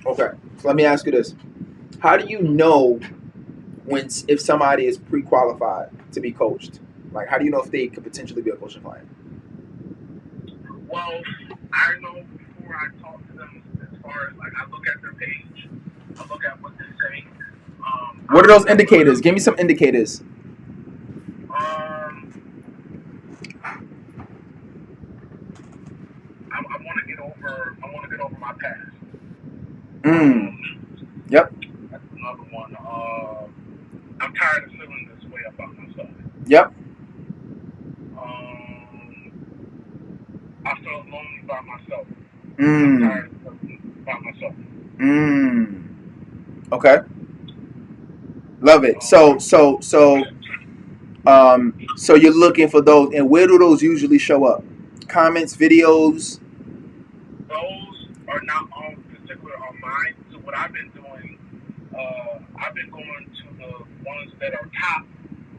Okay. So let me ask you this: how do you know when if somebody is pre-qualified to be coached? Like, how do you know if they could potentially be a coaching client? Well, I know before I talk to them as far as like I look at their page, I look at what they say. What I are look those at what indicators? Give me some indicators. um I want to get over my past. Mm. Yep. That's another one. I'm tired of feeling this way about myself. Yep. Um, I felt lonely by myself, and I'm Mm. tired of feeling by myself. Mm. Okay. Love it. Um, So you're looking for those, and where do those usually show up? Comments, videos. those are not all particular on mine. So what I've been doing, I've been going to the ones that are top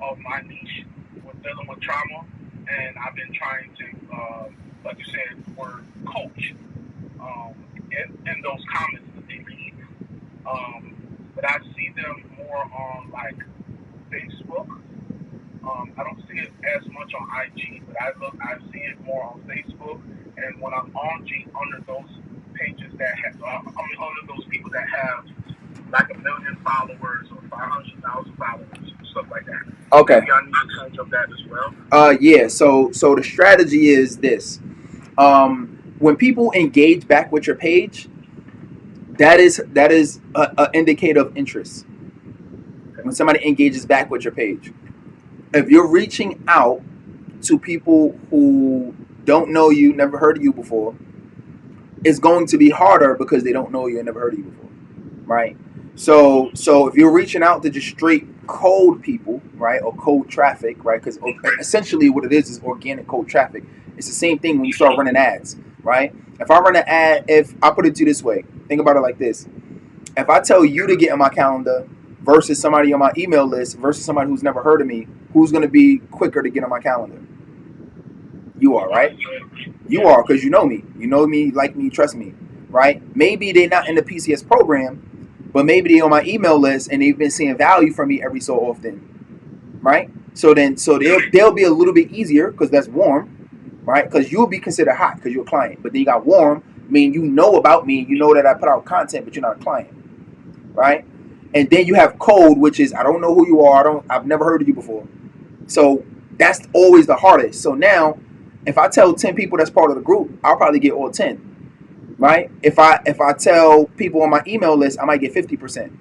of my niche with dealing with trauma, and I've been trying to, like you said, the word coach in those comments that they leave. Um, but I see them more on like Facebook. I don't see it as much on IG, but I see it more on Facebook. And when I'm on G, under those pages that have, under those people that have like 1 million followers or 500,000 followers, stuff like that. Okay. Maybe I need to change up that as well. Yeah. So the strategy is this. When people engage back with your page, that is a indicator of interest. When somebody engages back with your page, if you're reaching out to people who don't know you, never heard of you before, it's going to be harder because they don't know you and never heard of you before, right? So if you're reaching out to just straight cold people, right, or cold traffic, right, because essentially what it is organic cold traffic. It's the same thing when you start running ads, right? If I run an ad, if I put it to you this way, think about it like this: if I tell you to get in my calendar versus somebody on my email list versus somebody who's never heard of me, who's going to be quicker to get on my calendar? You are, right? You Yeah. are, because you know me. You know me, like me, trust me, right? Maybe they're not in the PCS program, but maybe they're on my email list and they've been seeing value from me every so often, right? So they'll be a little bit easier because that's warm, right? Because you'll be considered hot because you're a client, but then you got warm, meaning you know about me, you know that I put out content, but you're not a client, right? And then you have cold, which is I don't know who you are, I've never heard of you before. So that's always the hardest. So now, if I tell 10 people that's part of the group, I'll probably get all 10, right? If I tell people on my email list, I might get 50%.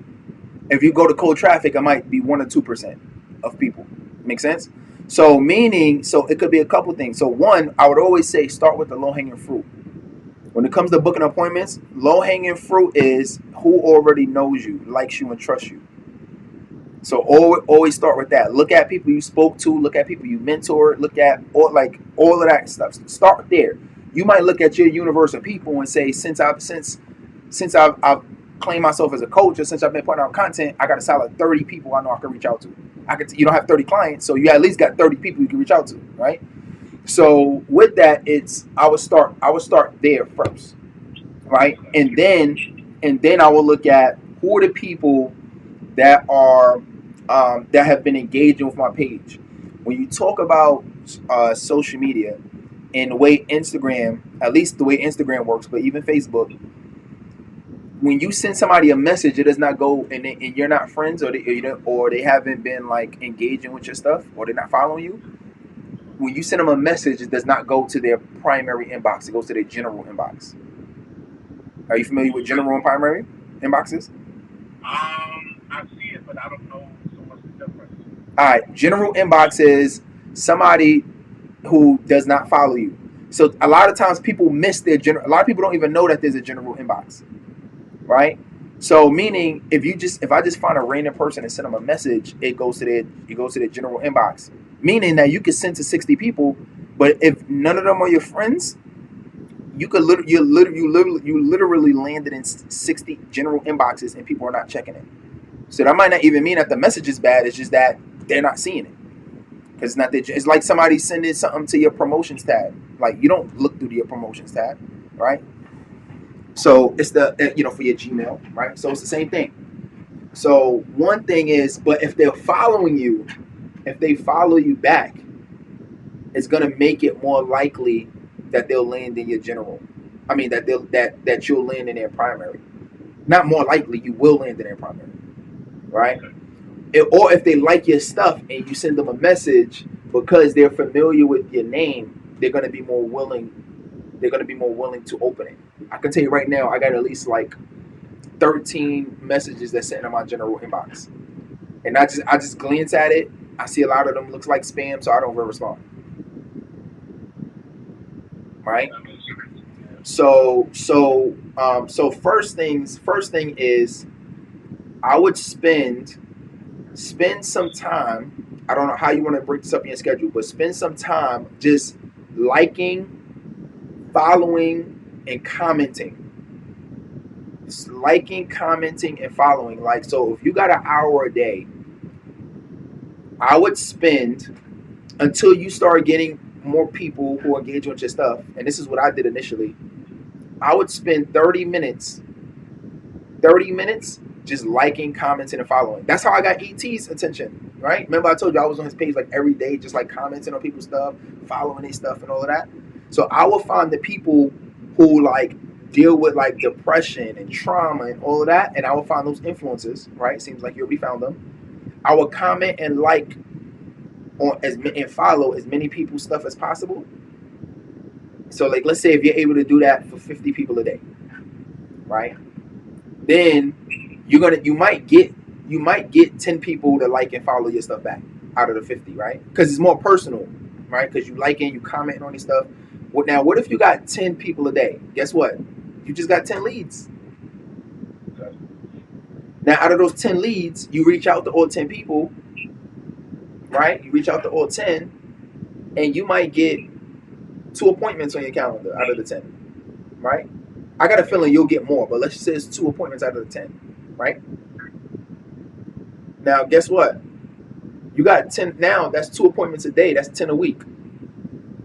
If you go to cold traffic, I might be 1 or 2% of people. Make sense? So meaning, so it could be a couple things. So one, I would always say start with the low hanging fruit. When it comes to booking appointments, low hanging fruit is who already knows you, likes you, and trusts you. So always start with that. Look at people you spoke to. Look at people you mentored. Look at all of that stuff. Start there. You might look at your universe of people and say, since I've claimed myself as a coach, or since I've been putting out content, I got a solid 30 people I know I can reach out to. You don't have 30 clients, so you at least got 30 people you can reach out to, right? So with that, I would start there first, right? And then I will look at who are the people that have been engaging with my page. When you talk about social media and the way Instagram, at least the way Instagram works, but even Facebook, when you send somebody a message, it does not go, and you're not friends, or they haven't been like engaging with your stuff, or they're not following you. When you send them a message, it does not go to their primary inbox. It goes to their general inbox. Are you familiar with general and primary inboxes? I see it, but I don't know so much the difference. All right, general inbox is somebody who does not follow you. So a lot of times people miss their general. A lot of people don't even know that there's a general inbox, right? So meaning if I just find a random person and send them a message, it goes to their general inbox. Meaning that you could send to 60 people, but if none of them are your friends, you literally landed in 60 general inboxes and people are not checking it. So that might not even mean that the message is bad. It's just that they're not seeing it. Because it's not that it's like somebody sending something to your promotions tab. Like you don't look through your promotions tab, right? So it's the for your Gmail, right? So it's the same thing. So one thing is, but if they're following you, if they follow you back, it's gonna make it more likely that they'll land in your general. I mean that you'll land in their primary. Not more likely, you will land in their primary, right? Or if they like your stuff and you send them a message because they're familiar with your name, they're gonna be more willing. They're gonna be more willing to open it. I can tell you right now, I got at least like 13 messages that's sitting in my general inbox, and I just glance at it. I see a lot of them looks like spam, so I don't ever respond. Right. So first thing is I would spend some time. I don't know how you want to break this up in your schedule, but spend some time just liking, following, and commenting. Just liking, commenting, and following. Like, so if you got an hour a day, I would spend until you start getting more people who engage with your stuff. And this is what I did initially. I would spend 30 minutes just liking, commenting, and following. That's how I got ET's attention, right? Remember I told you I was on his page like every day, just like commenting on people's stuff, following their stuff and all of that. So I will find the people who like deal with like depression and trauma and all of that, and I will find those influences, right? Seems like you already found them. I will comment and like on and follow as many people's stuff as possible. So like let's say if you're able to do that for 50 people a day, right? Then you might get 10 people to like and follow your stuff back out of the 50, right? Because it's more personal, right? Because you liking, you commenting on your stuff. Now, what if you got 10 people a day? Guess what? You just got 10 leads. Now, out of those 10 leads, you reach out to all 10 people, right? You reach out to all 10, and you might get 2 appointments on your calendar out of the 10, right? I got a feeling you'll get more, but let's just say it's 2 appointments out of the 10, right? Now, guess what? You got 10 now. That's 2 appointments a day. That's 10 a week.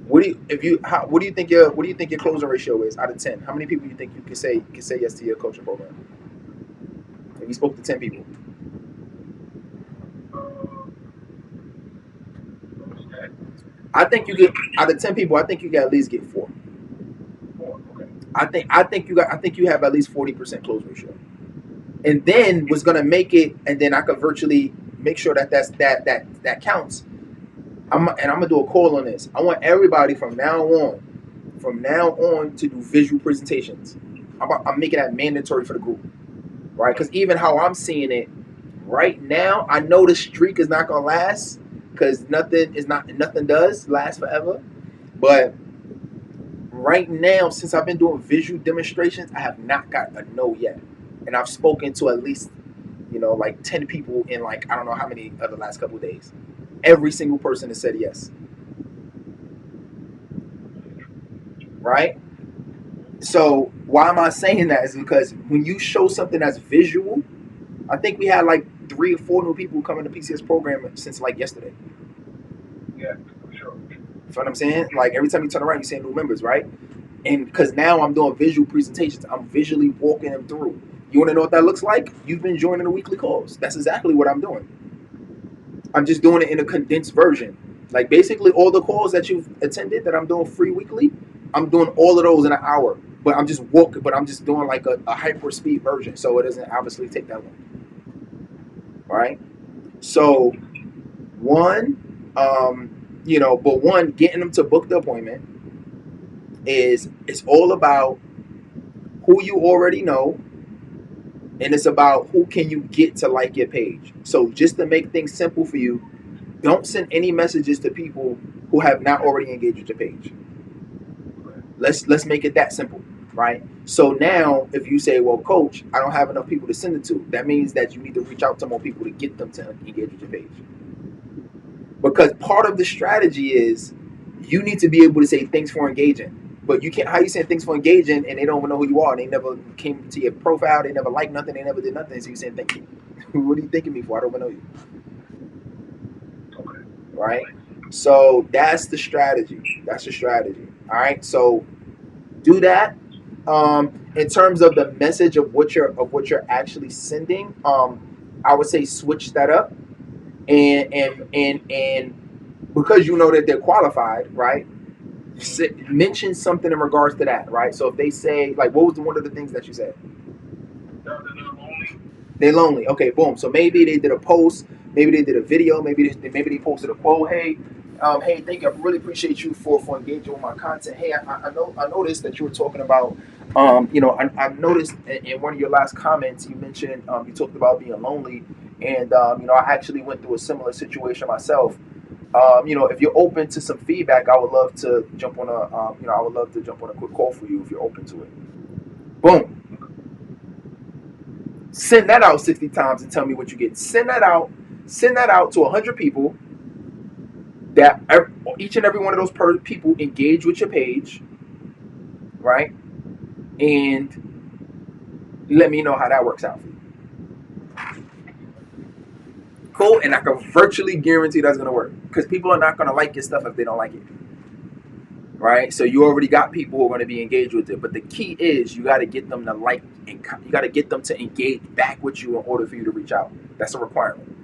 What do you think your closing ratio is out of 10? How many people you think you can say yes to your coaching program? If you spoke to 10 people, I think you get out of 10 people. I think you can at least get 4. I think you have at least 40% close ratio. And then what's gonna make it, and then I could virtually make sure that counts. I'm gonna do a call on this. I want everybody from now on to do visual presentations. I'm making that mandatory for the group, right? Because even how I'm seeing it right now, I know the streak is not gonna last because nothing does last forever. But right now, since I've been doing visual demonstrations, I have not got a no yet, and I've spoken to at least like 10 people in like I don't know how many of the last couple of days. Every single person has said yes, right? So why am I saying that? Is because when you show something that's visual, I think we had like 3 or 4 new people come in the PCS program since like yesterday. Yeah, for sure. You know what I'm saying? Like every time you turn around, you see new members, right? And because now I'm doing visual presentations, I'm visually walking them through. You want to know what that looks like? You've been joining the weekly calls. That's exactly what I'm doing. I'm just doing it in a condensed version. Like basically all the calls that you've attended that I'm doing free weekly, I'm doing all of those in an hour. But I'm just doing like a hyper speed version, so it doesn't obviously take that long. All right. So one, getting them to book the appointment is it's all about who you already know, and it's about who can you get to like your page. So just to make things simple for you, don't send any messages to people who have not already engaged with your page. Let's make it that simple, right? So now if you say, well, coach, I don't have enough people to send it to, that means that you need to reach out to more people to get them to engage with your page. Because part of the strategy is you need to be able to say thanks for engaging. But you can't. How you saying thanks for engaging and they don't even know who you are? They never came to your profile. They never liked nothing. They never did nothing. So you saying thank you. What are you thanking me for? I don't even know you. Okay. Right. So that's the strategy. All right. So do that. in terms of the message of what you're actually sending, I would say switch that up, and because you know that they're qualified, right? Mention something in regards to that, right? So if they say, like, what was one of the things that you said? They're lonely. They're lonely. Okay, boom. So maybe they did a post, maybe they did a video, maybe they posted a quote. Hey, hey, thank you. I really appreciate you for engaging with my content. Hey, I noticed that you were talking about, I noticed in one of your last comments you mentioned you talked about being lonely, and I actually went through a similar situation myself. If you're open to some feedback, I would love to jump on a quick call for you if you're open to it. Boom. Send that out 60 times and tell me what you get. Send that out to 100 people. That each and every one of those people engage with your page, right? And let me know how that works out for you. Cool, and I can virtually guarantee that's gonna work because people are not gonna like your stuff if they don't like it, right? So you already got people who are going to be engaged with it, but the key is you got to get them to like, and you got to get them to engage back with you in order for you to reach out. That's a requirement.